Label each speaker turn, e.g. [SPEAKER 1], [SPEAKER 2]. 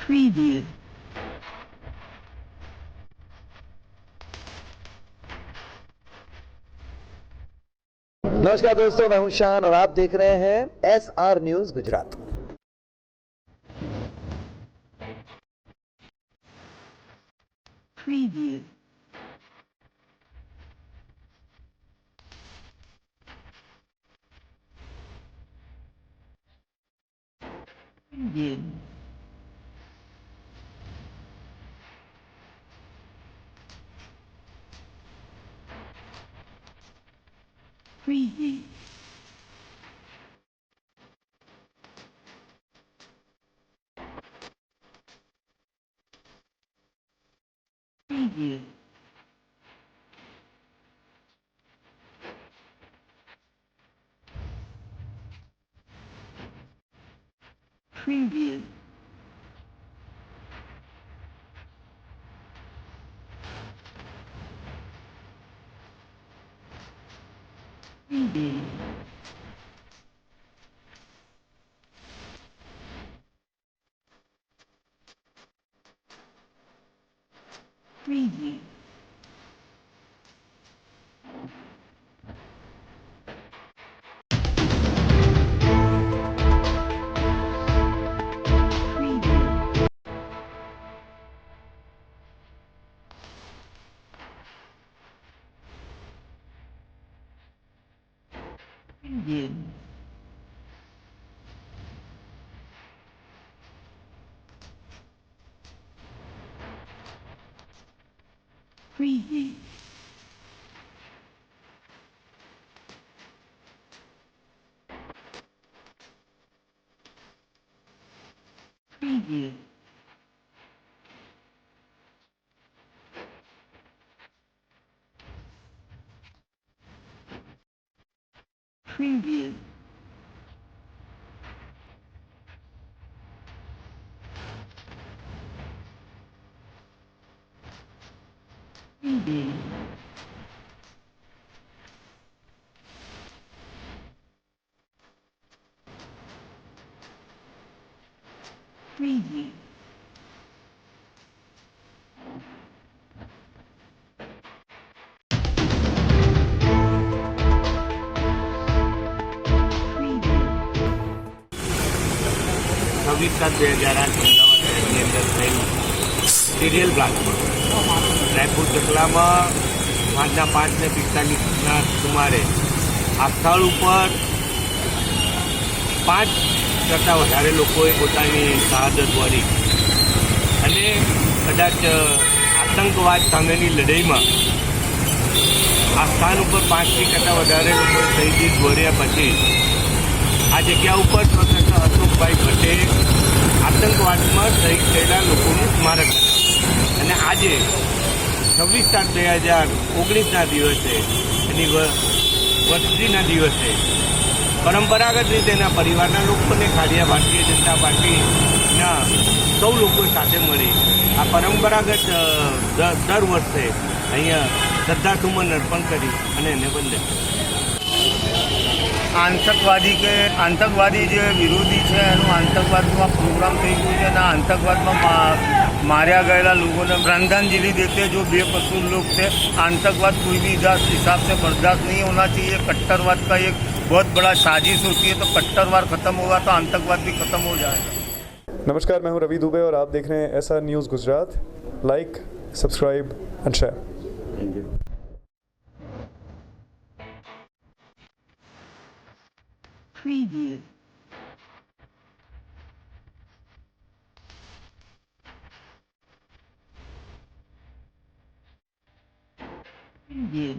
[SPEAKER 1] Preview.
[SPEAKER 2] नमस्कार दोस्तों, मैं हूं शान और आप देख रहे हैं SR news Gujarat.
[SPEAKER 1] Preview. Preview. Preview. Preview. Preview. Preview. Preview. Preview. Preview. Preview. Preview. Preview. Preview. Preview.
[SPEAKER 3] છવ્વીસ સાત 2008 અમદાવાદની અંદર થયેલું સિરિયલ બ્લાસ્ટમાં રાયપુર ચકલામાં સાંજના 5:45 સુમારે આ સ્થળ ઉપર 5 કરતાં વધારે લોકોએ પોતાની શહાદત વળી અને કદાચ આતંકવાદ સામેની લડાઈમાં આ સ્થાન ઉપર 5થી કરતાં વધારે લોકોએ શહીદી વળ્યા પછી આ જગ્યા ઉપર પ્રોફેસર અશોકભાઈ ભટ્ટે આતંકવાદમાં શહીદ થયેલા લોકોનું સ્મારક બનાવ્યું અને આજે 26/7/2019ના દિવસે એની વર્ષના દિવસે પરંપરાગત રીતે એના પરિવારના લોકોને ખાડિયા ભારતીય જનતા પાર્ટીના સૌ લોકો સાથે મળી આ પરંપરાગત દર વર્ષે અહીંયા શ્રદ્ધાસુમન અર્પણ કરી અને એને વંદન
[SPEAKER 4] આતંકવાદી જે વિરોધી છે એનું આતંકવાદમાં પ્રોગ્રામ થઈ ગયું છે અને આતંકવાદમાં मारा गया लोगों ने श्रद्धांजलि देते जो बेकसूर लोग थे। आतंकवाद कोई भी हिसाब से बर्दाश्त नहीं होना चाहिए। कट्टरवाद का एक बहुत बड़ा साजिश होती है, तो कट्टरवाद खत्म होगा तो आतंकवाद भी खत्म हो जाएगा।
[SPEAKER 5] नमस्कार, मैं हूं रवि दुबे और आप देख रहे हैं SR news Gujarat. Like, subscribe and share.
[SPEAKER 1] Preview. Preview.